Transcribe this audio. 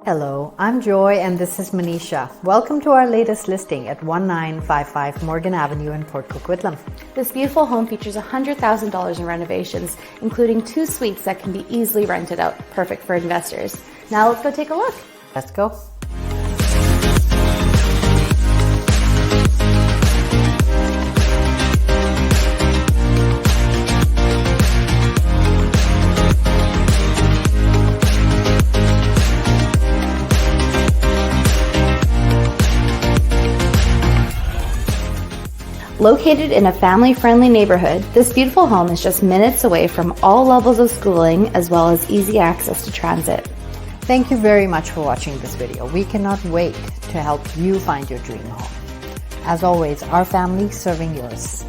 Hello, I'm Joy and this is Manisha. Welcome to our latest listing at 1955 Morgan Avenue in Port Coquitlam. This beautiful home features $100,000 in renovations, including 2 suites that can be easily rented out, perfect for investors. Now let's go take a look. Let's go. Located in a family-friendly neighborhood, this beautiful home is just minutes away from all levels of schooling as well as easy access to transit. Thank you very much for watching this video. We cannot wait to help you find your dream home. As always, our family serving yours.